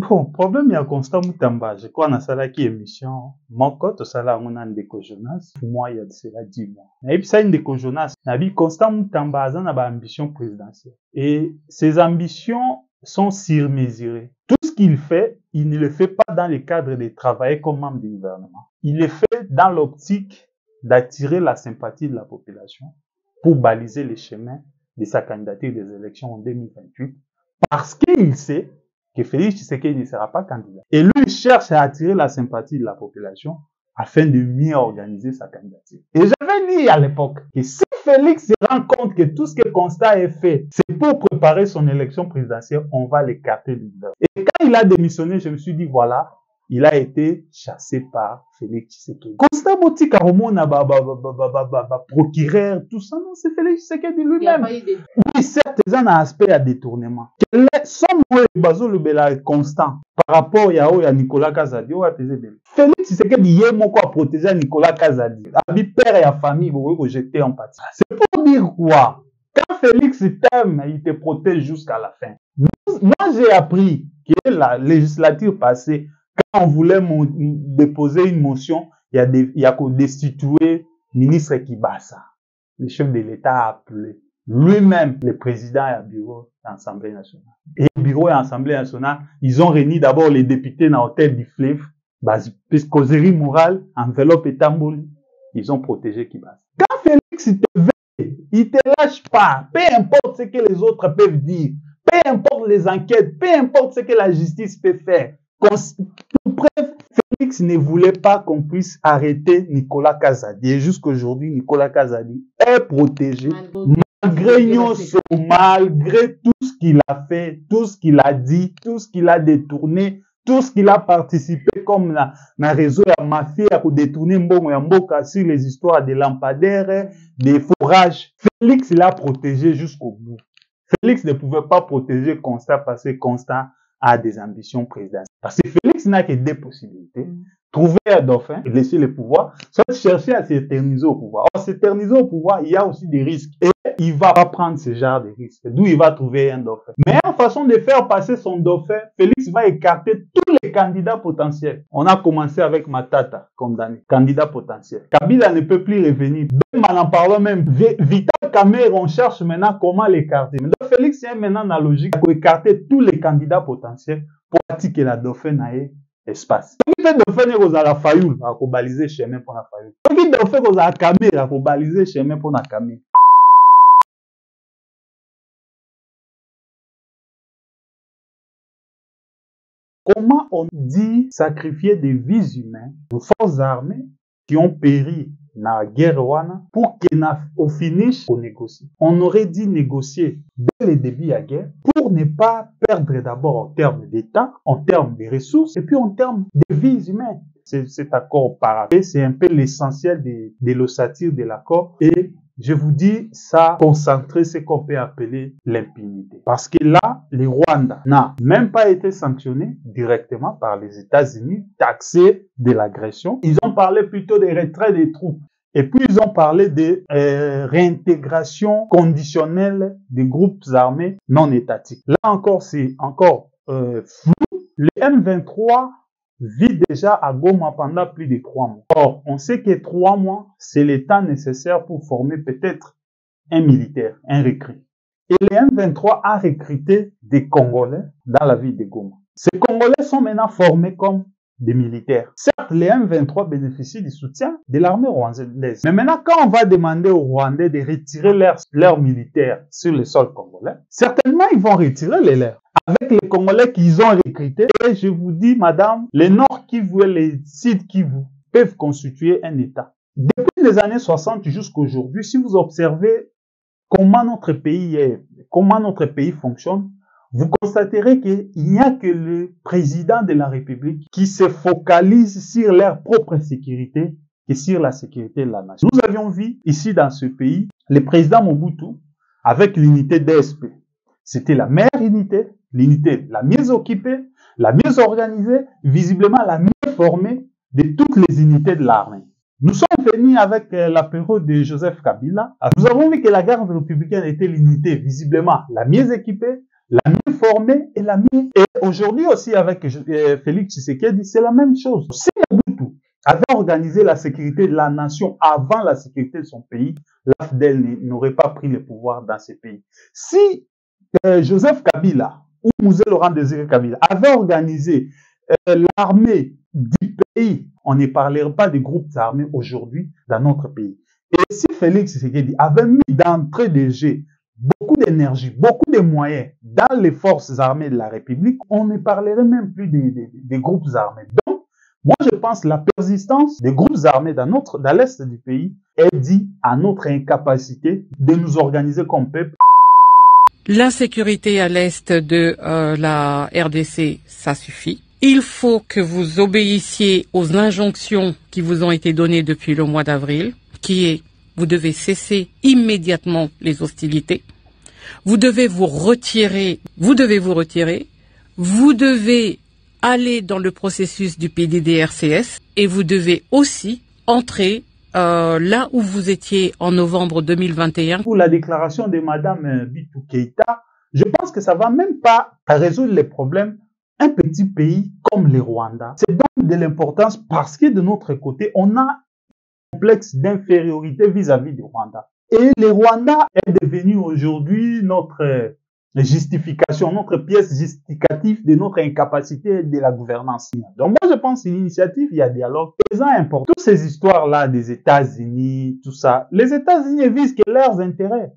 Bon, problème, il y a Constant Moutamba. Je crois, dans la qui émission, mon côté, ça là, on a un déco Jonas. Pour moi, il y a de cela 10 mois. Et puis, ça, une déco Jonas. La vie, Constant Moutamba, ça, a ambition présidentielle. Et ses ambitions sont surmesurées. Tout ce qu'il fait, il ne le fait pas dans le cadre de travailler comme membre du gouvernement. Il le fait dans l'optique d'attirer la sympathie de la population pour baliser les chemins de sa candidature des élections en 2028. Parce qu'il sait que Félix Tshisekedi ne sera pas candidat. Et lui, il cherche à attirer la sympathie de la population afin de mieux organiser sa candidature. Et j'avais dit à l'époque que si Félix se rend compte que tout ce que Constant est fait, c'est pour préparer son élection présidentielle, on va l'écarter du gouvernement. Et quand il a démissionné, je me suis dit, voilà, il a été chassé par Félix Tshisekedi. Constant Moti Karomona, procureur, tout ça, non, c'est Félix Tshisekedi lui-même. Oui, certes, il y a un aspect à détournement. Son mot est le constant par rapport à Nicolas Kazadi. Félix Tshisekedi y est mon quoi protéger Nicolas Kazadi. Abi père et la famille, vous pouvez rejeter en partie. C'est pour dire quoi? Quand Félix t'aime, il te protège jusqu'à la fin. Moi, j'ai appris que la législature passée, quand on voulait déposer une motion, il y a qu'au destituer ministre Kibasa. Le chef de l'État a appelé lui-même le président et le bureau de l'Assemblée nationale. Et le bureau et l'Assemblée nationale, ils ont réuni d'abord les députés dans l'hôtel du fleuve, puisque causerie morale, enveloppe et tambouli, ils ont protégé Kibasa. Quand Félix te veut, il te lâche pas, peu importe ce que les autres peuvent dire, peu importe les enquêtes, peu importe ce que la justice peut faire. Bref, Félix ne voulait pas qu'on puisse arrêter Nicolas Kazadi. Et jusqu'aujourd'hui, Nicolas Kazadi est protégé. Malgré malgré tout ce qu'il a fait, tout ce qu'il a dit, tout ce qu'il a détourné, tout ce qu'il a participé comme na réseau de la mafia pour détourner Mbongo ya Mboka sur les histoires des lampadaires, des forages. Félix l'a protégé jusqu'au bout. Félix ne pouvait pas protéger Constant parce que Constant a des ambitions présidentielles. Parce que Félix n'a que deux possibilités. Trouver un dauphin et laisser le pouvoir, soit chercher à s'éterniser au pouvoir. Or, s'éterniser au pouvoir, il y a aussi des risques. Et il va pas prendre ce genre de risques. D'où il va trouver un dauphin. Mais en façon de faire passer son dauphin, Félix va écarter tous les candidats potentiels. On a commencé avec Matata, condamné, candidat potentiel. Kabila ne peut plus revenir. Même en parlant même, Vital Kamerhe, on cherche maintenant comment l'écarter. Mais donc Félix est maintenant dans la logique pour écarter tous les candidats potentiels pour attirer la dauphin naïe. Espace. Qui fait dauphin aux à la fayoul, à baliser chemin pour la fayoul. Qui dauphin aux à la caméra, à baliser chemin pour la caméra. Comment on dit sacrifier des vies humaines aux forces armées qui ont péri dans la guerre pour qu'au finish on négocie. On aurait dû négocier dès le début de la guerre pour ne pas perdre d'abord en termes d'État, en termes de ressources et puis en termes de vies humaines. Cet accord parapé, c'est un peu l'essentiel de l'ossature de l'accord et je vous dis, ça concentrer ce qu'on peut appeler l'impunité. Parce que là, le Rwanda n'a même pas été sanctionné directement par les États-Unis, taxé de l'agression. Ils ont parlé plutôt des retraits des troupes. Et puis, ils ont parlé de réintégration conditionnelle des groupes armés non étatiques. Là encore, c'est encore flou. Le M23 vit déjà à Goma pendant plus de 3 mois. Or, on sait que 3 mois, c'est le temps nécessaire pour former peut-être un militaire, un recrue. Et le M23 a recruté des Congolais dans la ville de Goma. Ces Congolais sont maintenant formés comme des militaires. Certes, les M23 bénéficient du soutien de l'armée rwandaise. Mais maintenant, quand on va demander aux Rwandais de retirer leurs militaires sur le sol congolais, certainement, ils vont retirer les leurs. Avec les Congolais qu'ils ont recrutés. Et je vous dis, madame, les Nord Kivu et les Sud Kivu peuvent constituer un État. Depuis les années 60 jusqu'à aujourd'hui, si vous observez comment notre pays est, comment notre pays fonctionne, vous constaterez qu'il n'y a que le président de la République qui se focalise sur leur propre sécurité et sur la sécurité de la nation. Nous avions vu ici dans ce pays, le président Mobutu avec l'unité DSP. C'était la meilleure unité, l'unité la mieux occupée, la mieux organisée, visiblement la mieux formée de toutes les unités de l'armée. Nous sommes venus avec l'apéro de Joseph Kabila. Nous avons vu que la garde républicaine était l'unité visiblement la mieux équipée, la mieux formée et la mieux... Et aujourd'hui aussi avec Félix Tshisekedi, c'est la même chose. Si Mobutu avait organisé la sécurité de la nation avant la sécurité de son pays, l'AFDEL n'aurait pas pris le pouvoir dans ce pays. Si Joseph Kabila ou Mouzé Laurent Désiré Kabila avait organisé l'armée du pays, on ne parlerait pas des groupes armés aujourd'hui dans notre pays. Et si Félix Tshisekedi avait mis d'entrée de jeu beaucoup d'énergie, beaucoup de moyens dans les forces armées de la République, on ne parlerait même plus des groupes armés. Donc, moi, je pense que la persistance des groupes armés dans l'est du pays est due à notre incapacité de nous organiser comme peuple. L'insécurité à l'est de la RDC, ça suffit. Il faut que vous obéissiez aux injonctions qui vous ont été données depuis le mois d'avril, qui est vous devez cesser immédiatement les hostilités. Vous devez vous retirer. Vous devez aller dans le processus du PDDRCS et vous devez aussi entrer là où vous étiez en novembre 2021. Pour la déclaration de Madame Bintou Keïta, je pense que ça va même pas résoudre les problèmes. Un petit pays comme le Rwanda, c'est donc de l'importance parce que de notre côté, on a un complexe d'infériorité vis-à-vis du Rwanda. Et le Rwanda est devenu aujourd'hui notre justification, notre pièce justificative de notre incapacité de la gouvernance. Donc moi je pense que l'initiative, il y a dialogue, c'est important. Toutes ces histoires-là des États-Unis, tout ça, les États-Unis visent que leurs intérêts.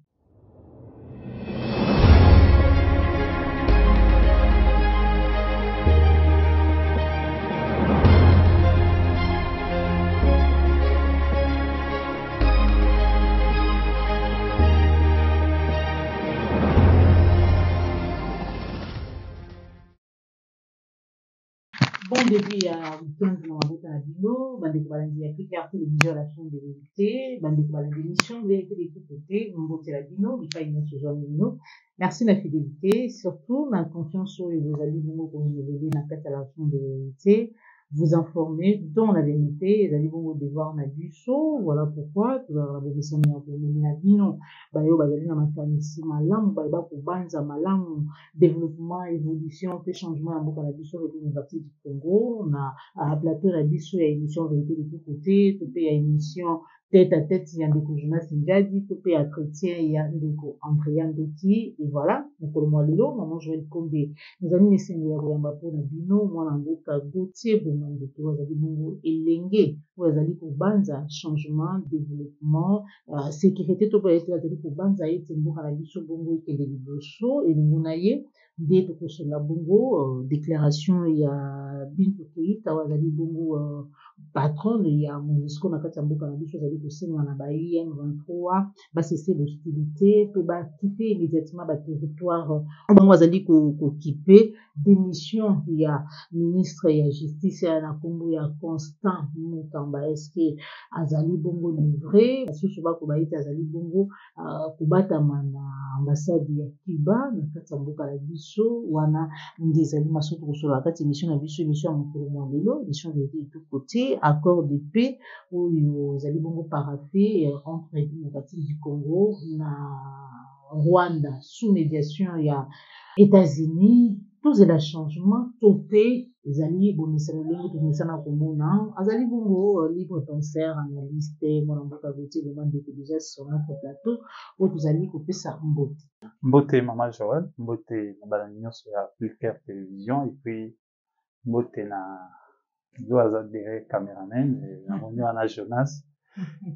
Bon début à week-end dans la route à Bino, bandeko balandi ya Clicker télévision la chaîne de vérité, bandeko balandi émission vérité de tous côtés, mbote la Bino, bifa nyonso zo Bino. Merci la fidélité, surtout la confiance sur vous allez vous renouveler na kati la chaîne de vérité, vous informer dans la vérité, vous allez vous devoir na biso, voilà pourquoi tout la bénédiction ya pour na Bino, bayo bazali na makanisi malamu, ba ko banza malamu, développement, évolution, pe changement ya mboka na biso et université du Congo, na plateau na biso ya émission vérité de tous côtés, to pe ya émission tête à tête ya ndeko Jonas Njadi, to pe ya chrétien ya ndeko Andrea Ndoti, et voilà, mokolo mwa lelo maman Joël Kombe nous allons essayer ya koyamba po na bino mwana mboka Gauthier Bomandeke wazali bongo elenge wazali kobanza changement, développement, sécurité to pe wazali kobanza ete mboka na biso bongo ekende liboso elingo na ye nde tokosola bongo déclaration ya Bintou Keïta wazali bongo patron ya MONUSCO na kati ya mboka na biso azali kosenga na ba IM23 basese l'hostilité pe bakite immédiatement ba territoire bango azali kokipe démission ya ministre ya justice ya na kombo ya Constant Mutamba eske azali bongo livré basusu bako baite azali bongo kobatama na ambassade ya Cuba na kati ya mboka na biso wana nde ezali masoto kosola na kati émission na biso émission ya mokolo mwa lelo émission vérité de tout côté accord de paix oyo ezali bongo paraffé entre République démocratique du Congo na Rwanda sous médiation ya États-Unis tous les changements topé ezali bomisana lengo tomisana komona azali bongo libre penseur analyste mwana mboka Gauthier Bomandeke déjà sur notre plateau où tozali kopesa mbote Maman Joël, mbote na bana nyonso ya Clicker télévision et puis mbote na doaza derrière caméraman na monyo na Jonas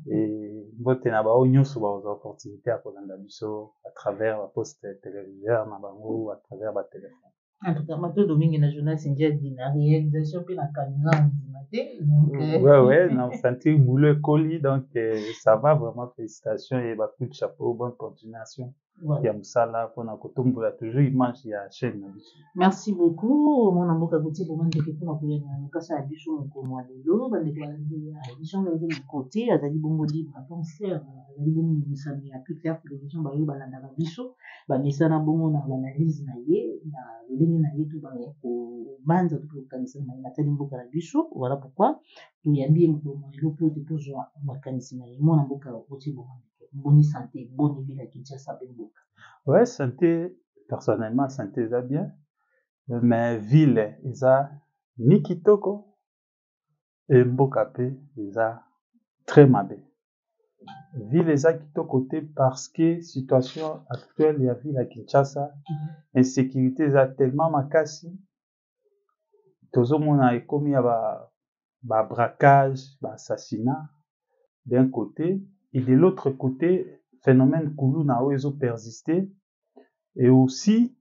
et mbote na bao nyonso ba aux opportunités à kolanda biso à travers la poste téléviseur na bango à travers ba téléphone. En tout cas, Mato Domingue na Jonas Njadi na réalisation pe na caméra ndimate donc ouais na sentir boulot colis donc ça va vraiment félicitations et ba coup de chapeau bonne continuation. Voilà. Toujours image ya chaîne na biso. Merci beaucoup mwana mboka Gauthier Bomandeke pour na koyena mukasa ya biso moko mwa lelo bandeko balandi ya émission vérité du côté azali bongo libre penseur azali bongo misami ya Clicker télévision bayo balanda ba biso ba misana bongo na analyse na ye na lolenge na ye to ba ko banza to kanisa na matali mboka na biso voilà pourquoi tuyambi moko mwa lelo po te toujours makanisi na ye mwana mboka Gauthier Bomandeke bonne santé bonne vie à Kinshasa Benboka. Ouais, santé personnellement, santé eza bien, mais ville eza ni kitoko, et mboka pe eza très mabe. Ville eza kitoko te parce que situation actuelle ya ville ya Kinshasa, insécurité eza tellement makasi, tozomona ekomi ya ba braquage, ba assassinat d'un côté, et de l'autre côté, phénomène kuluna oyo ezo persister, et aussi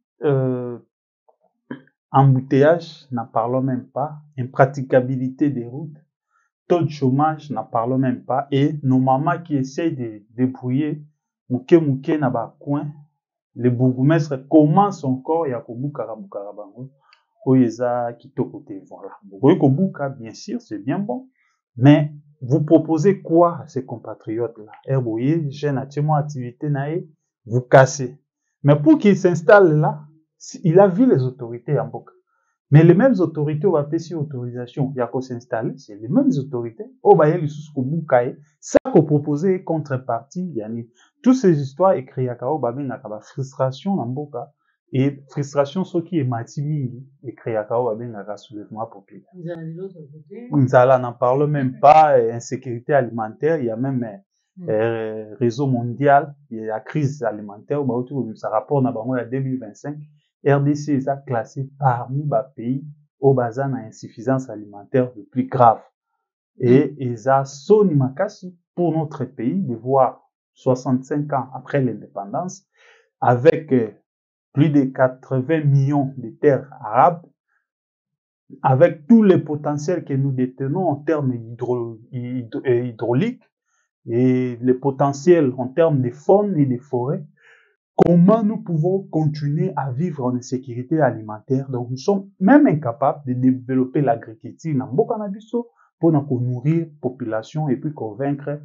embouteillage, n'en parlons même pas, impraticabilité des routes, taux de chômage, n'en parlons même pas, et nos mamans qui essayent de débrouiller muke na ba coin, les bourgmestres commencent encore ya kobukara bango oyo eza kitoko te. Voilà, bokoki kobuka, bien sûr, c'est bien bon, mais vous proposez quoi à ces compatriotes là? Herboyer, jeune atimo activité nae, vous cassez. Mais pour qu'il s'installe là, il a vu les autorités en Mboka. Mais les mêmes autorités, on va payer autorisation, il y a qu'à s'installer, c'est les mêmes autorités. Oh, bah, il y a les sous Bukaye. Ça qu'on proposait contrepartie, yani, toutes ces histoires écrites à Kao, bah, ben, la frustration en Mboka. Et frustration, ce qui est matimi, écrit à Kao, bah, ben, la soulèvement populaire. Nzala n'en parle même pas, insécurité alimentaire, il y a même, réseau mondial, il y a crise alimentaire, bah, autour, ça rapporte, na bango, il y a 2025. RDC est classé parmi les pays où il y a une insuffisance alimentaire le plus grave. Et ça sonne makasi pour notre pays de voir 65 ans après l'indépendance, avec plus de 80 millions de terres arabes, avec tous les potentiels que nous détenons en termes hydrauliques et les potentiels en termes de faune et de forêt. Comment nous pouvons continuer à vivre en insécurité alimentaire? Donc, nous sommes même incapables de développer l'agriculture dans Mboka na biso pour nourrir la population et puis convaincre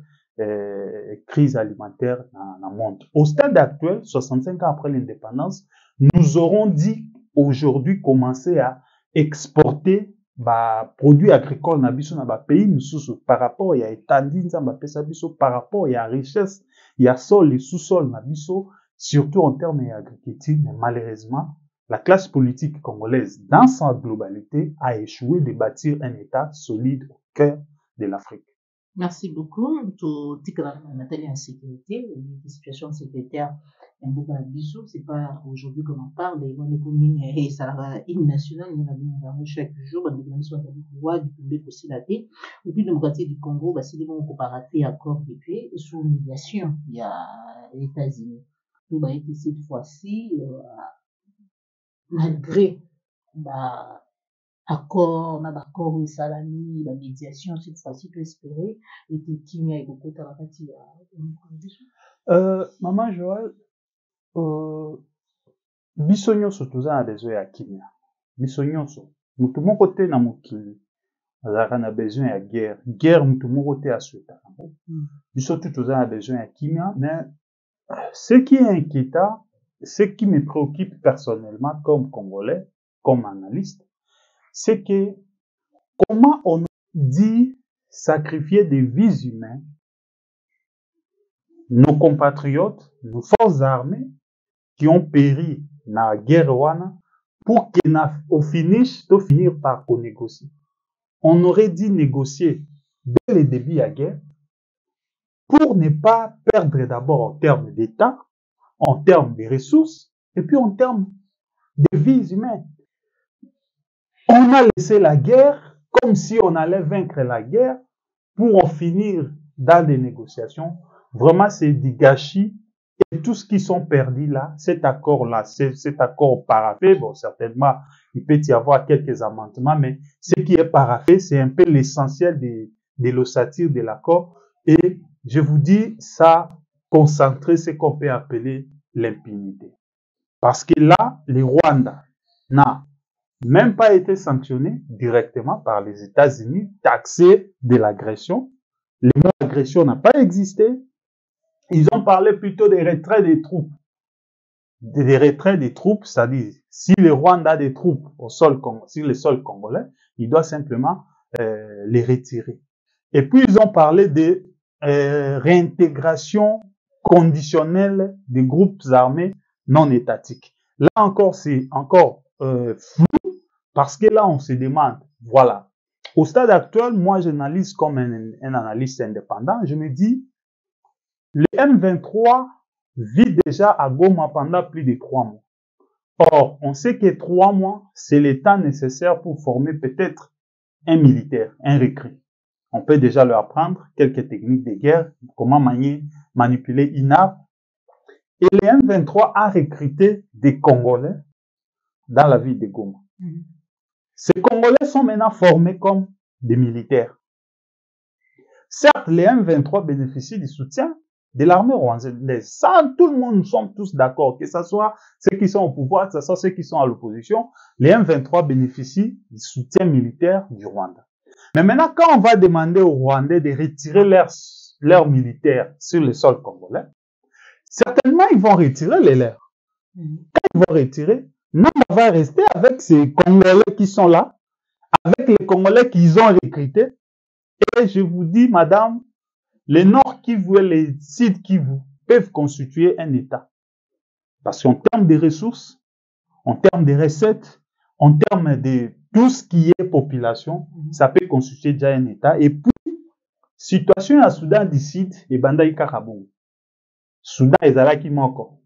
crise alimentaire dans le monde. Au stade actuel, 65 ans après l'indépendance, nous aurons dit aujourd'hui commencer à exporter bah, produits agricoles na biso na ba pays misusu par rapport ya etandi nzamba pesa biso par rapport ya richesse ya sol et sous-sol na biso. Surtout en termes d'agriculture, mais malheureusement, la classe politique congolaise, dans sa globalité, a échoué de bâtir un État solide au cœur de l'Afrique. Merci beaucoup. Tout Nathalie en sécurité, les situations sécuritaires, c'est pas aujourd'hui qu'on en parle, les communes et ça va une nationale, il y en a chaque jour, les sont du aussi la paix. Au plus démocratique du Congo, c'est des bons comparatifs accords de paix sous médiation, il y a les États-Unis. Nous avons été cette fois-ci, malgré accord, ou salami, la médiation, cette fois-ci, peut espérer, et qui n'y a beaucoup de travail. Maman Joël, bisognoso tuza na besoin ya kimia. Bisognoso. Mutu moko te na mokili. Azaka na besoin ya guerre. Guerre mutu moko te asueta. Biso tu tuza na besoin ya kimia, mais ce qui est inquiétant, ce qui me préoccupe personnellement comme Congolais, comme analyste, c'est que comment on dit sacrifier des vies humaines, nos compatriotes, nos forces armées qui ont péri dans la guerre wana, pour qu'au finish, to finir par négocier. On aurait dû négocier dès le début de la guerre pour ne pas perdre d'abord en termes d'État, en termes de ressources, et puis en termes de vies humaines. On a laissé la guerre comme si on allait vaincre la guerre pour en finir dans des négociations. Vraiment, c'est du gâchis. Et tout ce qui sont perdus là, cet accord-là, cet accord paraphé, bon, certainement, il peut y avoir quelques amendements, mais ce qui est paraphé, c'est un peu l'essentiel de l'ossature de l'accord. Et je vous dis, ça concentrer ce qu'on peut appeler l'impunité. Parce que là, le Rwanda n'a même pas été sanctionné directement par les États-Unis, taxé de l'agression. Le mot agression n'a pas existé. Ils ont parlé plutôt des retraits des troupes. Des retraits des troupes, c'est-à-dire, si le Rwanda a des troupes sur le sol congolais, il doit simplement les retirer. Et puis, ils ont parlé de réintégration conditionnelle des groupes armés non étatiques. Là encore, c'est encore flou, parce que là, on se demande, voilà. Au stade actuel, moi, j'analyse comme un analyste indépendant. Je me dis, le M23 vit déjà à Goma pendant plus de 3 mois. Or, on sait que 3 mois, c'est le temps nécessaire pour former peut-être un militaire, un recrue. On peut déjà leur apprendre quelques techniques de guerre, comment manipuler une arme. Et le M23 a recruté des Congolais dans la ville de Goma. Ces Congolais sont maintenant formés comme des militaires. Certes, les M23 bénéficient du soutien de l'armée rwandaise. Ça, tout le monde, nous sommes tous d'accord, que ce soit ceux qui sont au pouvoir, que ce soit ceux qui sont à l'opposition, les M23 bénéficient du soutien militaire du Rwanda. Mais maintenant, quand on va demander aux Rwandais de retirer leurs militaires sur le sol congolais, certainement, ils vont retirer les leurs. Quand ils vont retirer, nous, on va rester avec ces Congolais qui sont là, avec les Congolais qu'ils ont recrutés. Et je vous dis, madame, les Nord Kivu et les Sud Kivu peuvent constituer un État. Parce qu'en termes de ressources, en termes de recettes, en termes de tout ce qui est population, ça peut constituer déjà un État. Et puis, situation à Soudan du Sud et Bandaï Karabou. Soudan et Zalaki Moko.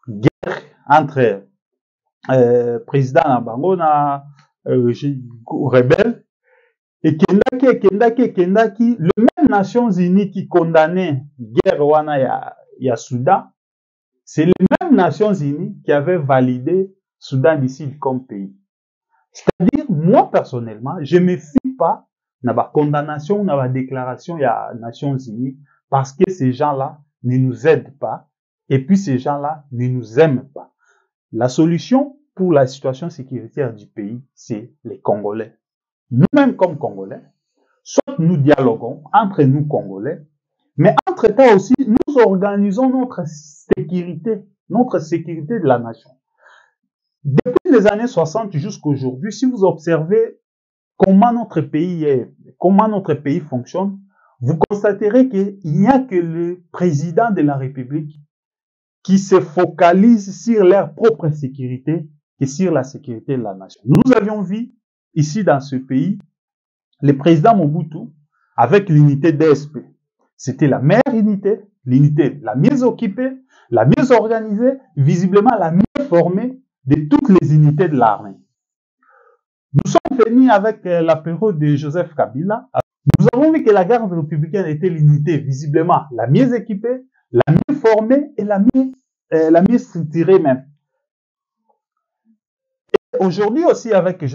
Guerre entre président Nabango na rebelle. Et Kendaki, le même Nations Unies qui condamnait guerre wana ya Soudan, c'est les mêmes Nations Unies qui avaient validé Soudan du Sud comme pays. C'est-à-dire, moi personnellement, je ne me fie pas na ba condamnation, na ba déclaration ya Nations Unies, parce que ces gens-là ne nous aident pas, et puis ces gens-là ne nous aiment pas. La solution pour la situation sécuritaire du pays, c'est les Congolais. Nous-mêmes comme Congolais, soit nous dialoguons entre nous Congolais, mais entre-temps aussi, nous organisons notre sécurité de la nation. Depuis les années 60 jusqu'à aujourd'hui, si vous observez comment notre pays fonctionne, vous constaterez qu'il n'y a que le président de la République qui se focalise sur leur propre sécurité et sur la sécurité de la nation. Nous avions vu ici dans ce pays le président Mobutu avec l'unité DSP. C'était la meilleure unité, l'unité la mieux occupée, la mieux organisée, visiblement la mieux formée de toutes les unités de l'armée. Nous sommes venus avec l'apéro de Joseph Kabila. Nous avons vu que la garde républicaine était l'unité visiblement la mieux équipée, la mieux formée et la mieux structurée même. Aujourd'hui aussi avec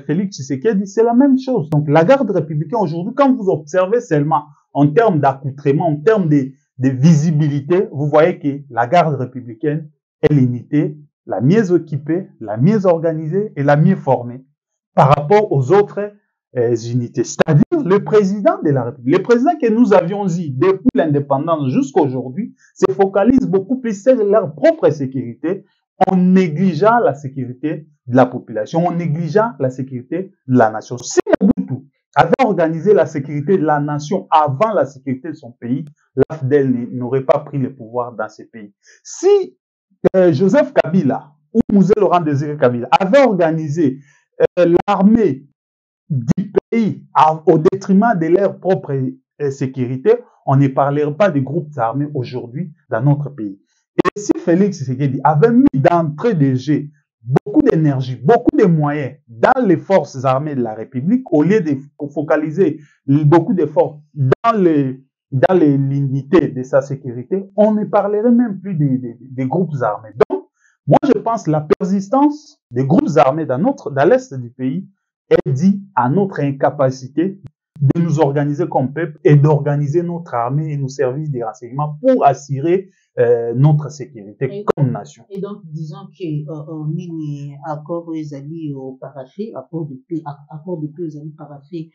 Félix Tshisekedi, c'est la même chose. Donc la garde républicaine aujourd'hui, quand vous observez seulement en termes d'accoutrement, en termes de visibilité, vous voyez que la garde républicaine est l'unité la mieux équipée, la mieux organisée et la mieux formée par rapport aux autres unités. C'est-à-dire le président de la République, le président que nous avions eu depuis l'indépendance jusqu'à aujourd'hui, se focalise beaucoup plus sur leur propre sécurité en négligeant la sécurité de la population, en négligeant la sécurité de la nation. Si Mobutu avait organisé la sécurité de la nation avant la sécurité de son pays, l'AFDEL n'aurait pas pris le pouvoir dans ce pays. Si Joseph Kabila ou Mouzé Laurent Désiré Kabila avait organisé l'armée du pays au détriment de leur propre sécurité, on ne parlerait pas des groupes armés aujourd'hui dans notre pays. Et si Félix Tshisekedi avait mis d'entrée de jeu beaucoup d'énergie, beaucoup de moyens dans les forces armées de la République, au lieu de focaliser beaucoup d'efforts dans l'unité de sa sécurité, on ne parlerait même plus des groupes armés. Donc, moi, je pense que la persistance des groupes armés dans l'est du pays est due à notre incapacité de nous organiser comme peuple et d'organiser notre armée et nos services de renseignement pour assurer notre sécurité comme nation. Et donc, disons que nini accord ezali au paraffé, accord de paix ezali paraffé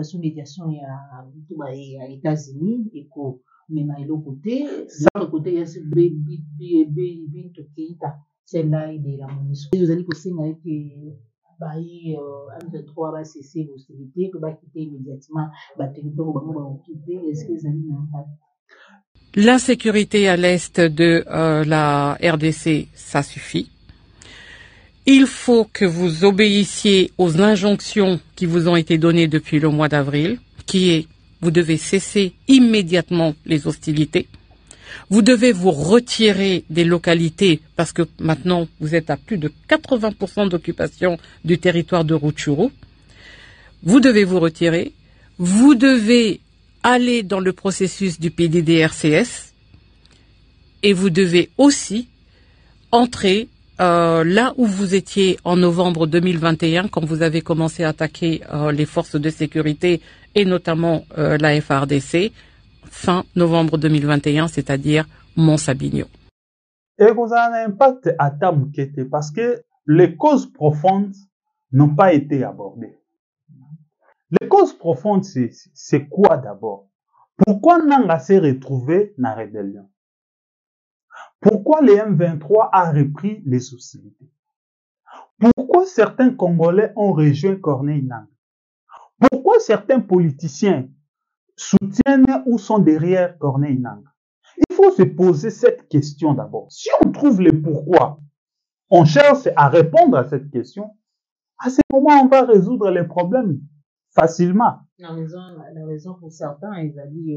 sous médiation ya États-Unis et ko mena eloko côté, l'autre côté ya Bintou Keïta, celle-là de la MONUSCO. Ezali kosenga ete bayi M23 va cesser l'hostilité, que va quitter immédiatement ba territoire bango ba occuper, est-ce que ezali na impact? L'insécurité à l'est de la RDC, ça suffit. Il faut que vous obéissiez aux injonctions qui vous ont été données depuis le mois d'avril, qui est, vous devez cesser immédiatement les hostilités. Vous devez vous retirer des localités parce que maintenant vous êtes à plus de 80% d'occupation du territoire de Rutshuru. Vous devez vous retirer. Vous devez aller dans le processus du PDDRCS et vous devez aussi entrer là où vous étiez en novembre 2021 quand vous avez commencé à attaquer les forces de sécurité et notamment la FARDC fin novembre 2021, c'est-à-dire Mont-Sabinyo. Et vous avez un impact à Tamukete parce que les causes profondes n'ont pas été abordées. Les causes profondes, c'est quoi d'abord? Pourquoi Nanga s'est retrouvé dans la rébellion? Pourquoi les M23 a repris les hostilités? Pourquoi certains Congolais ont rejoint Corneille Nangaa? Pourquoi certains politiciens soutiennent ou sont derrière Corneille Nangaa? Il faut se poser cette question d'abord. Si on trouve le pourquoi, on cherche à répondre à cette question, à ce moment, on va résoudre les problèmes facilement. La raison pour certains, ils ont dit,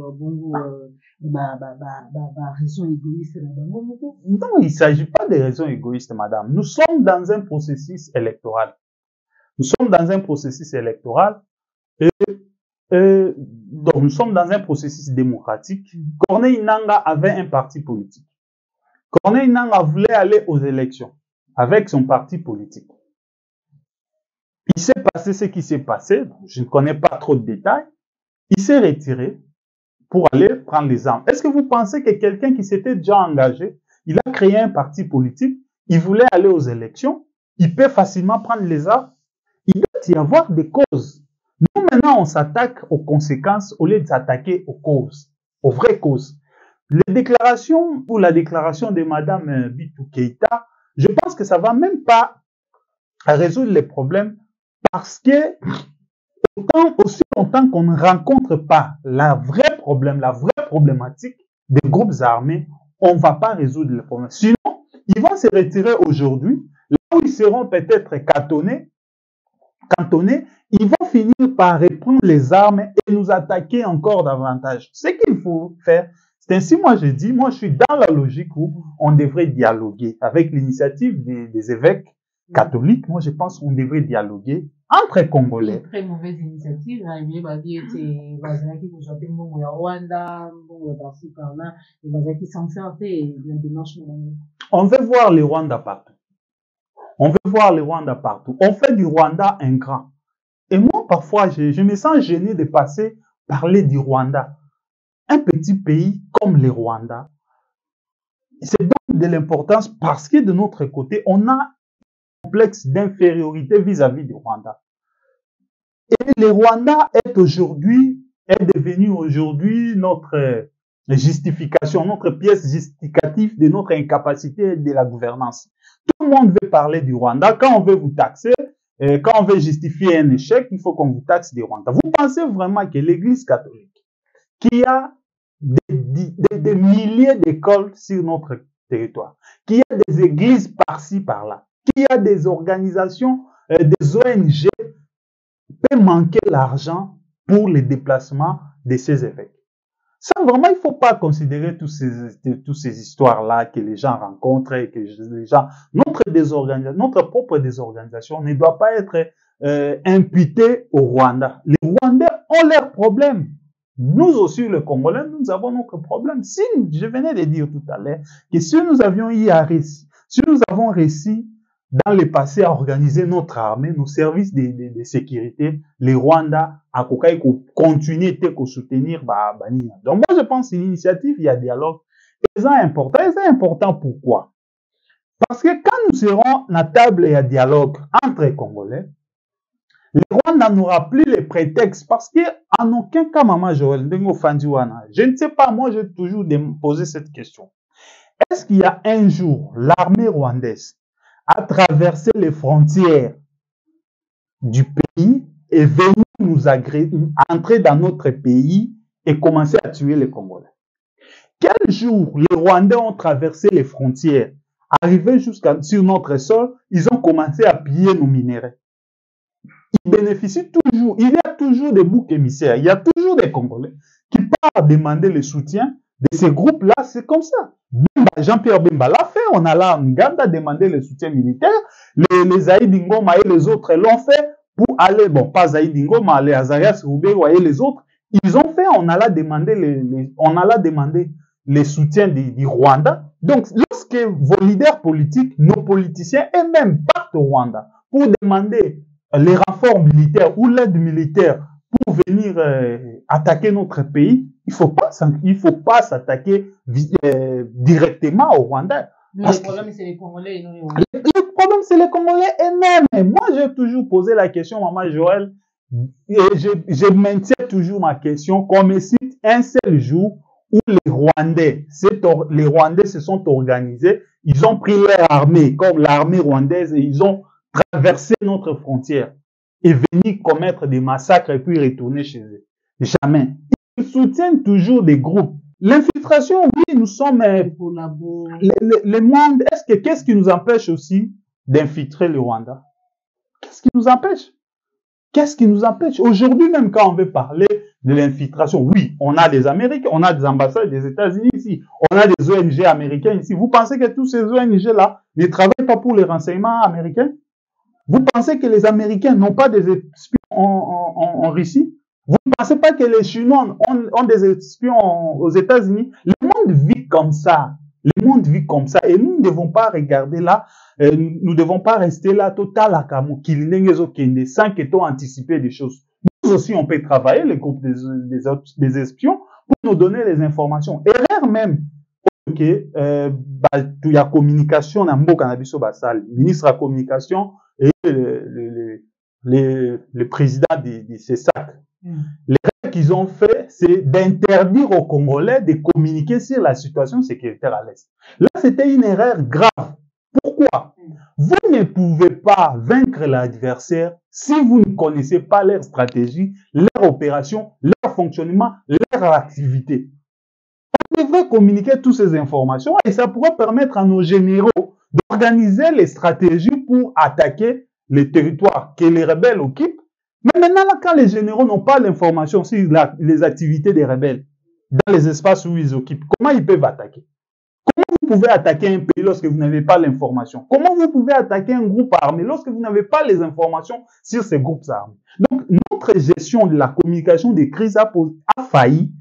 raison égoïste. Non, il ne s'agit pas de raisons égoïstes, madame. Nous sommes dans un processus électoral. Nous sommes dans un processus électoral et donc nous sommes dans un processus démocratique. Corneille Nangaa avait un parti politique. Corneille Nangaa voulait aller aux élections avec son parti politique. Il s'est passé ce qui s'est passé, je ne connais pas trop de détails. Il s'est retiré pour aller prendre les armes. Est-ce que vous pensez que quelqu'un qui s'était déjà engagé, il a créé un parti politique, il voulait aller aux élections, il peut facilement prendre les armes? Il doit y avoir des causes. Nous, maintenant, on s'attaque aux conséquences au lieu de s'attaquer aux causes, aux vraies causes. Les déclarations ou la déclaration de Madame Bintou Keïta, je pense que ça va même pas résoudre les problèmes parce que aussi longtemps qu'on ne rencontre pas la vraie problématique des groupes armés, on ne va pas résoudre les problèmes. Sinon, ils vont se retirer aujourd'hui, là où ils seront peut-être cantonnés, ils vont finir par reprendre les armes et nous attaquer encore davantage. Ce qu'il faut faire, c'est ainsi, moi je dis, moi je suis dans la logique où on devrait dialoguer avec l'initiative des évêques catholiques. Moi je pense qu'on devrait dialoguer entre Congolais. Très mauvaise initiative. On veut voir les Rwandais partout. On veut voir les Rwandais partout. On fait du Rwanda un grand. Et moi, parfois, je me sens gêné de parler du Rwanda. Un petit pays comme le Rwanda, c'est donc de l'importance parce que de notre côté, on a un complexe d'infériorité vis-à-vis du Rwanda. Et le Rwanda est devenu aujourd'hui notre justification, notre pièce justificative de notre incapacité de la gouvernance. Tout le monde veut parler du Rwanda. Quand on veut vous taxer, quand on veut justifier un échec, il faut qu'on vous taxe du Rwanda. Vous pensez vraiment que l'Église catholique, qui a des milliers d'écoles sur notre territoire, qui a des églises par-ci, par-là, qui a des organisations, des ONG, peut manquer l'argent pour les déplacements de ces évêques? Ça, vraiment, il ne faut pas considérer toutes ces histoires-là que les gens rencontrent et que les gens, notre propre désorganisation ne doit pas être imputée au Rwanda. Les Rwandais ont leurs problèmes. Nous aussi, les Congolais, nous avons notre problème. Si, je venais de dire tout à l'heure, que si nous avions si nous avons réussi dans le passé à organiser notre armée, nos services de sécurité, les Rwandais, à continuer à soutenir, donc moi je pense que l'initiative, il y a dialogue. Et c'est important. Et c'est important pourquoi? Parce que quand nous serons à la table et à dialogue entre les Congolais, les Rwandais n'aura plus les prétextes parce qu'en aucun cas, Maman Joël, je ne sais pas, moi j'ai toujours posé cette question. Est-ce qu'il y a un jour, l'armée rwandaise a traversé les frontières du pays et venu entrer dans notre pays et commencer à tuer les Congolais? Quel jour les Rwandais ont traversé les frontières, arrivés sur notre sol, ils ont commencé à piller nos minéraux. Ils bénéficient toujours, il y a toujours des boucs émissaires, il y a toujours des Congolais qui partent demander le soutien de ces groupes-là, c'est comme ça. Jean-Pierre Bemba l'a fait, on a là Nganda demandé le soutien militaire, les Zaïd Ngoma et les autres l'ont fait pour aller, bon, pas Zaïd Ngoma, les Azarias Roubero et les autres, ils ont fait, on a là demandé les soutiens du Rwanda. Donc, lorsque vos leaders politiques, nos politiciens eux-mêmes partent au Rwanda pour demander les renforts militaires ou l'aide militaire pour venir attaquer notre pays, il faut pas s'attaquer directement au Rwanda. Le problème, c'est les Congolais. Le problème, c'est les Congolais eux-mêmes. Moi, j'ai toujours posé la question, Maman Joël, et je maintiens toujours ma question, qu'on me cite un seul jour où les Rwandais se sont organisés, ils ont pris leur armée, comme l'armée rwandaise, et ils ont traversé notre frontière et venir commettre des massacres et puis retourner chez eux. Jamais. Ils soutiennent toujours des groupes. L'infiltration, oui, nous sommes le monde. Qu'est-ce qui nous empêche aussi d'infiltrer le Rwanda? Qu'est-ce qui nous empêche? Qu'est-ce qui nous empêche? Aujourd'hui, même quand on veut parler de l'infiltration, oui, on a des Américains, on a des ambassades des États-Unis ici, on a des ONG américains ici. Vous pensez que tous ces ONG-là ne travaillent pas pour les renseignements américains? Vous pensez que les Américains n'ont pas des espions en Russie? Vous ne pensez pas que les Chinois ont des espions aux États-Unis? Le monde vit comme ça. Le monde vit comme ça. Et nous ne devons pas regarder là, nous ne devons pas rester là total à Kamou, sans que tu anticiper des choses. Nous aussi, on peut travailler, les groupes des espions, pour nous donner les informations. Erreur même. Ok, il y a communication dans le Canabiso Bassal, ministre de la communication et le président de CESAC. L'erreur qu'ils ont fait, c'est d'interdire aux Congolais de communiquer sur la situation sécuritaire à l'Est. Là, c'était une erreur grave. Pourquoi? Vous ne pouvez pas vaincre l'adversaire si vous ne connaissez pas leur stratégie, leur opération, leur fonctionnement, leur activité. On devrait communiquer toutes ces informations et ça pourrait permettre à nos généraux d'organiser les stratégies pour attaquer les territoires que les rebelles occupent. Mais maintenant, là, quand les généraux n'ont pas l'information sur les activités des rebelles dans les espaces où ils occupent, comment ils peuvent attaquer? Comment vous pouvez attaquer un pays lorsque vous n'avez pas l'information? Comment vous pouvez attaquer un groupe armé lorsque vous n'avez pas les informations sur ces groupes armés? Donc, notre gestion de la communication des crises a failli.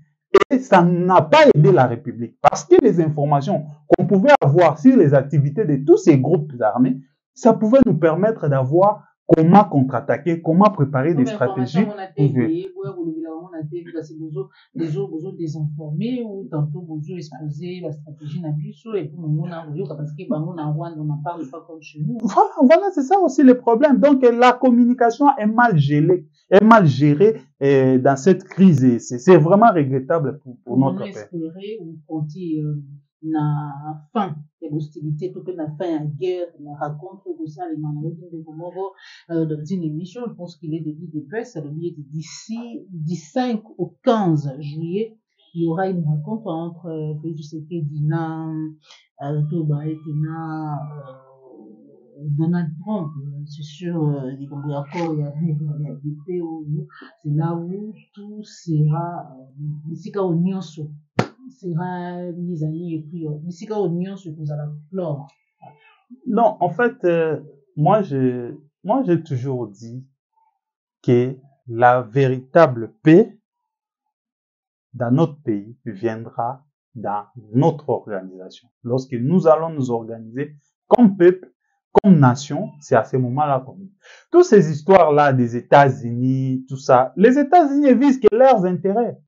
Et ça n'a pas aidé la République. Parce que les informations qu'on pouvait avoir sur les activités de tous ces groupes armés, ça pouvait nous permettre d'avoir comment contre-attaquer, comment préparer des stratégies. Vous désinformer ou tantôt vous exposer la stratégie Nabiso et pour nous parce que on n'en parle pas comme chez nous. Voilà, c'est ça aussi le problème. Donc la communication est mal gérée dans cette crise et c'est vraiment regrettable pour notre pays. Espérer ou compter na fin de l'hostilité, tout na fin à guerre, na rencontre de ça, les manœuvres de Gomoro, dans une émission, je pense qu'il est début de paix, ça doit être d'ici, du 5 au 15 juillet, il y aura une rencontre entre Félix Tshisekedi, Toba et Donald Trump, c'est sûr, les accords, il y a des pays où c'est là où tout sera, ici quand on y en sera mise à nu et puis ici quand on y en se pose à la flore. Non, en fait, moi j'ai toujours dit que la véritable paix dans notre pays viendra dans notre organisation. Lorsque nous allons nous organiser comme peuple, comme nation, c'est à ce moment-là qu'on dit. Toutes ces histoires-là des États-Unis, tout ça, les États-Unis visent que leurs intérêts.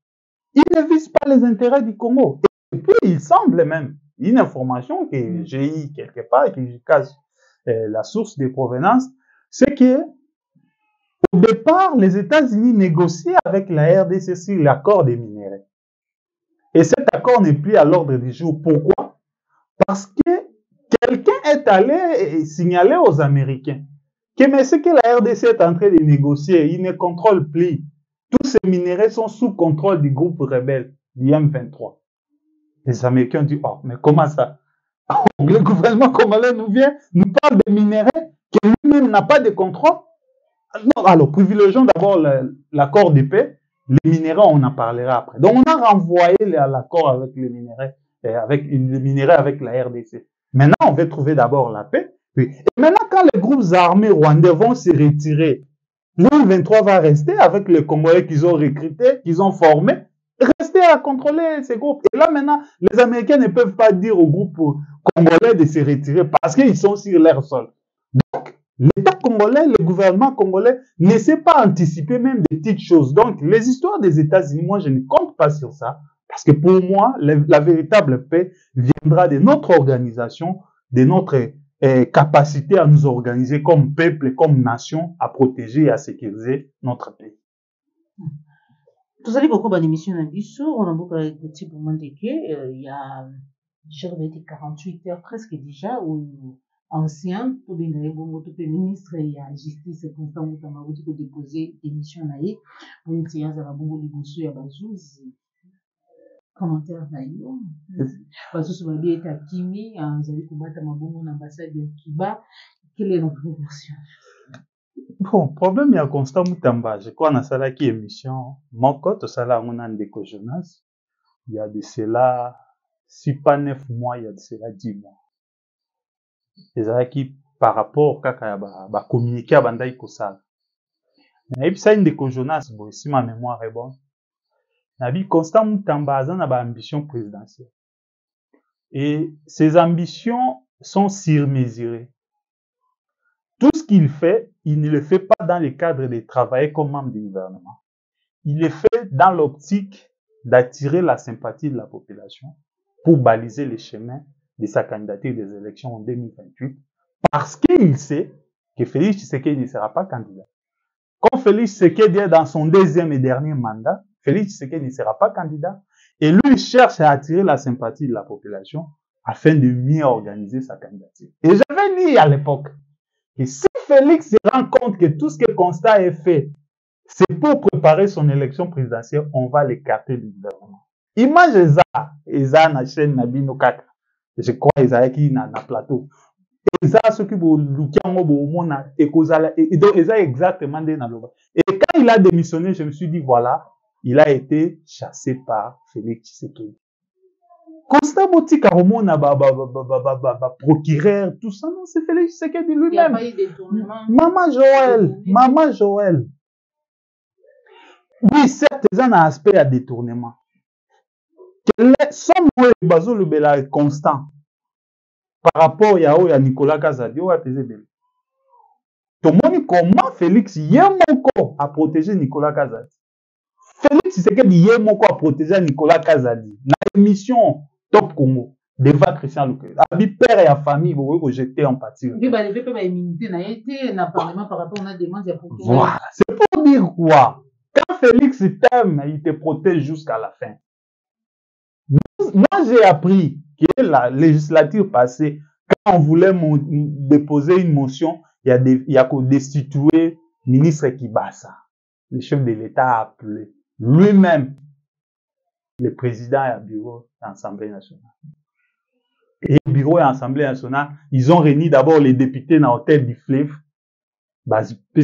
Ils ne visent pas les intérêts du Congo. Et puis, il semble même, une information que j'ai eue quelque part et que je cache la source de provenance, c'est que au départ, les États-Unis négociaient avec la RDC sur l'accord des minéraux. Et cet accord n'est plus à l'ordre du jour. Pourquoi? Parce que quelqu'un est allé signaler aux Américains que mais ce que la RDC est en train de négocier, il ne contrôle plus. Tous ces minéraux sont sous contrôle du groupe rebelle, du M23. Les Américains disent, oh, mais comment ça? Le gouvernement congolais nous parle des minerais que lui-même n'a pas de contrôle. Non, alors, privilégions d'abord l'accord de paix. Les minéraux, on en parlera après. Donc, on a renvoyé l'accord avec les minéraux, avec la RDC. Maintenant, on veut trouver d'abord la paix. Et maintenant, quand les groupes armés rwandais vont se retirer, l'M23 va rester avec les Congolais qu'ils ont recrutés, qu'ils ont formés, rester à contrôler ces groupes. Et là, maintenant, les Américains ne peuvent pas dire aux groupes congolais de se retirer parce qu'ils sont sur leur sol. Donc, l'État congolais, le gouvernement congolais ne sait pas anticiper même des petites choses. Donc, les histoires des États-Unis, moi, je ne compte pas sur ça. Parce que pour moi, la véritable paix viendra de notre organisation, de notre capacité à nous organiser comme peuple, comme nation, à protéger et à sécuriser notre pays. Vous allez beaucoup d'émission à Bissou, on a beaucoup de petits moments de il y a, je reviens 48 heures presque déjà, où ancien, tout le ministre et la justice, constant, pour déposer démission naïe, pour une séance à la bombe de Boussou et à Bazouz. Commentaire d'ailleurs. Parce que ce bébé est à Kimi, vous allez combattre ma bombe ambassade de Kiba. Quelle est notre version? Bon, problème, il y a Constant Moutamba. Je crois, dans la émission, mon côté, ça là, on a un déco Jonas. Il y a de cela, si pas 9 mois, il y a de cela 10 mois. Et ça qui, par rapport, kaka, ba communiquer à Bandai Kosal. Et puis ça, une déco Jonas, bon, si ma mémoire est bonne. Nabi Constant Moutamba a une ambition présidentielle. Et ses ambitions sont surmesurées. Tout ce qu'il fait, il ne le fait pas dans le cadre de travailler comme membre du gouvernement. Il le fait dans l'optique d'attirer la sympathie de la population pour baliser les chemins de sa candidature des élections en 2028 parce qu'il sait que Félix Tshisekedi ne sera pas candidat. Quand Félix Tshisekedi est dans son deuxième et dernier mandat, Félix Tshisekedi ne sera pas candidat et lui il cherche à attirer la sympathie de la population afin de mieux organiser sa candidature. Et j'avais dit à l'époque que si Félix se rend compte que tout ce que Constant est fait, c'est pour préparer son élection présidentielle, on va l'écarter du gouvernement. Image Eza na chaîne Nabino Kaka. Je crois Eza qui na plateau. Eza ce qui vous lukiango boumona et donc Eza exactement des naloba. Et quand il a démissionné, je me suis dit voilà, il a été chassé par Félix Tshisekedi. Constant Botika Romona procureur, tout ça, non, c'est Félix Tshisekedi lui-même. Maman Joël. Oui, certes, il y a un aspect à détournement. Son mot est basé le bela constant. Par rapport à Nicolas Kazadi, ou à Tezebel. Tout le monde, comment Félix Yemoko a protégé Nicolas Kazadi? Félix Tshisekedi Yemoko a protégé Nicolas Kazadi. Dans l'émission Top Congo, devant Christian Luque. Abi père et la famille, vous voyez que j'étais en partie. Oui, bah, les pas immunité n'a été, n'a parlement par rapport à la demande, il y a pour voilà. C'est pour dire quoi? Quand Félix t'aime, il te protège jusqu'à la fin. Moi, j'ai appris que la législature passée, quand on voulait déposer une motion, il y a qu'au destituer ministre Kibasa. Le chef de l'État a appelé lui-même le président et le bureau de l'Assemblée nationale. Et le bureau et l'Assemblée nationale, ils ont réuni d'abord les députés dans l'hôtel du fleuve,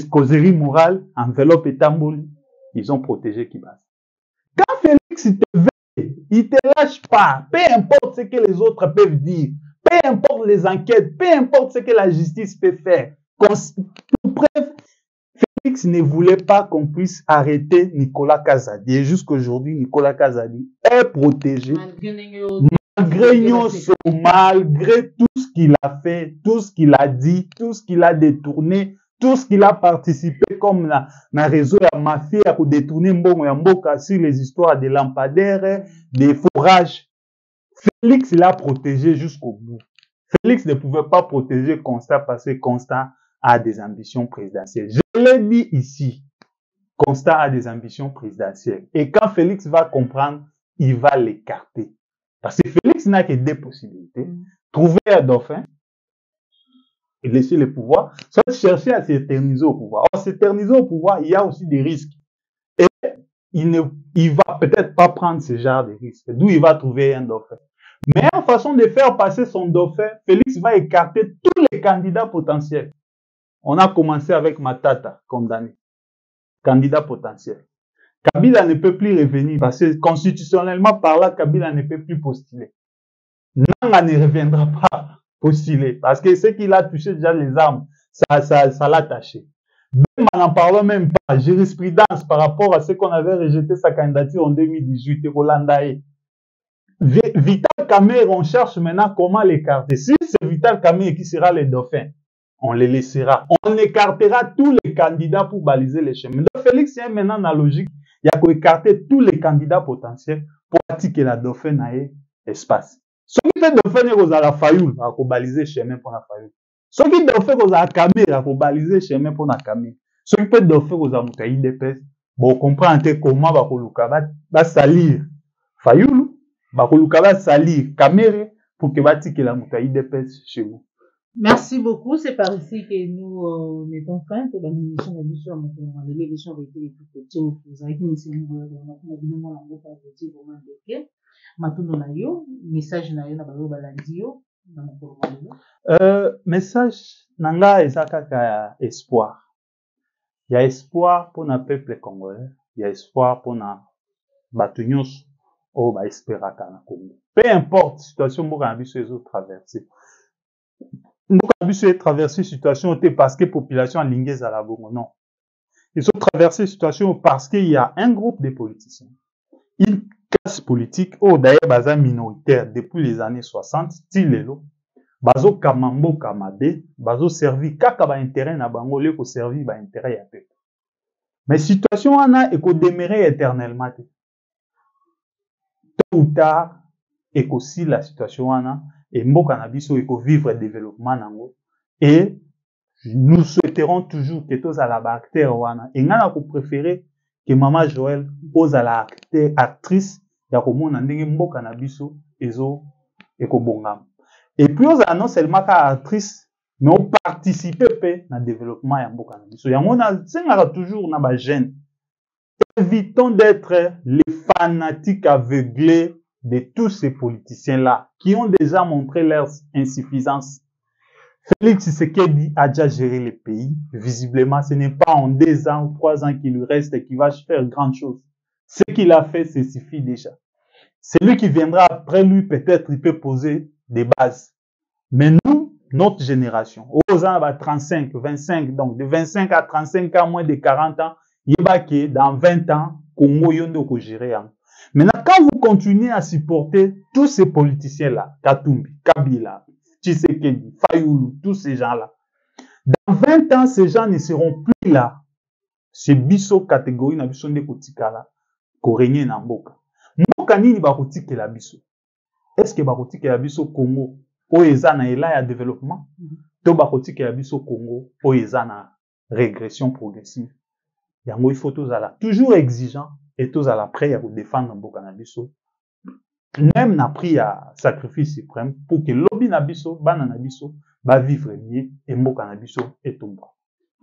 causerie morale, enveloppe et tambouli. Ils ont protégé Kibasa. Quand Félix te veut, il te lâche pas. Peu importe ce que les autres peuvent dire, peu importe les enquêtes, peu importe ce que la justice peut faire. Bref, Félix ne voulait pas qu'on puisse arrêter Nicolas Kazadi. Et jusqu'aujourd'hui, Nicolas Kazadi est protégé. Malgré tout ce qu'il a fait, tout ce qu'il a dit, tout ce qu'il a détourné, tout ce qu'il a participé comme na réseau de la mafia pour détourner Mbongo ya Mboka sur les histoires des lampadaires, des fourrages. Félix l'a protégé jusqu'au bout. Félix ne pouvait pas protéger Constant parce que Constant a des ambitions présidentielles. Je l'ai dit ici. Constant a des ambitions présidentielles. Et quand Félix va comprendre, il va l'écarter. Parce que Félix n'a que deux possibilités. Trouver un dauphin et laisser le pouvoir, soit chercher à s'éterniser au pouvoir. Or, s'éterniser au pouvoir, il y a aussi des risques. Et il va peut-être pas prendre ce genre de risques. D'où il va trouver un dauphin. Meilleure façon de faire passer son dauphin, Félix va écarter tous les candidats potentiels. On a commencé avec Matata, condamné. Candidat potentiel. Kabila ne peut plus revenir parce que constitutionnellement parlant, Kabila ne peut plus postuler. Nanga ne reviendra pas postuler parce que ce qu'il a touché déjà les armes, ça l'a taché. Même en n'en parlant même pas, jurisprudence par rapport à ce qu'on avait rejeté sa candidature en 2018 et Rolandae. Vital Kamerhe, on cherche maintenant comment l'écarter. Si c'est Vital Kamerhe qui sera le dauphin, on les laissera. On écartera tous les candidats pour baliser les chemins. Donc Félix est maintenant dans la logique, il y a qu'à écarter tous les candidats potentiels pour attirer la dauphin à espace. Ce qui fait dauphin est aux la Fayoul, à baliser le chemin pour la Fayoul. Ce qui dauphin aux la Kamerhe, à baliser le chemin pour la Kamerhe. Ce qui fait dauphin aux Moutaï d'épès, bon, comprendre comment va salir Fayoul. Bakoluka va salir Kamerhe pour que batike la Moutaï d'épès chez vous. Merci beaucoup. C'est par ici que nous mettons fin à l'émission de l'émission de l'émission de l'émission vous avez une série message nanga ezaka espoir. Il y a espoir pour le peuple congolais, il y a espoir pour na bato nyonso o ba esperaka na Congo. Peu importe situation mboka na biso ezo traverser. Mboka na biso e traverser situation te parce que population alingi ezala bongo, non. Ils ont traversé situation parce qu'il y a un groupe de politiciens, une classe politique, oh d'ailleurs baza minoritaire depuis les années 60, tilelo, bazo kamambo kamade, bazo servi kaka ba intérêt na bango le ko servi ba intérêt ya peuple. Mais situation wana eko demeurer éternellement te. Tôt ou tard, eko si la situation wana et mboka na biso eko vivre développement nango et nous souhaiterons toujours que tous à la acteur wana et ngana ko préférer que maman Joël pose à la acteur actrice ya ko mona ndenge mboka na biso ezo eko bongam. Et puis aux non seulement ka actrice mais on participer pe na développement ya mboka na biso. Yango na sengaka toujours na ba jeune. Évitons d'être les fanatiques aveuglés de tous ces politiciens-là qui ont déjà montré leur insuffisance. Félix Tshisekedi a déjà géré le pays. Visiblement, ce n'est pas en 2 ans ou 3 ans qu'il lui reste et qu'il va faire grande chose. Ce qu'il a fait, ça suffit déjà. Celui qui viendra après lui, peut-être, il peut poser des bases. Mais nous, notre génération, aux ans 35, 25, donc de 25 à 35 ans, moins de 40 ans, il y a que dans 20 ans, Congo yondo ko gérer. Maintenant, quand vous continuez à supporter tous ces politiciens-là, Katumbi, Kabila, Tshisekedi, Fayoulou, tous ces gens-là, dans 20 ans, ces gens ne seront plus là. C'est biso catégorie na biso nde kotikala ko régner na mboka. Mboka nini ba kotikela biso? Est-ce que ba kotikela biso Congo o eza na ela ya développement? To ba kotikela biso Congo o eza na régression progressive? Yango il faut tozala toujours exigeant et tozala prêt à défendre mboka na biso. Même na prix à sacrifice suprême pour que lobby na biso, bana na biso, ba vivre bien et mboka na biso etomba.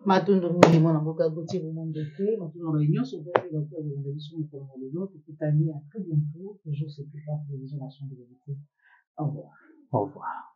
Matondo mimi mwana mboka Gauthier Bomandeke, matondo réunion sur le docteur de biso mkomo lelo, tukutani à très bientôt, toujours c'est plus fort télévision nation de vérité. Au revoir. Au revoir.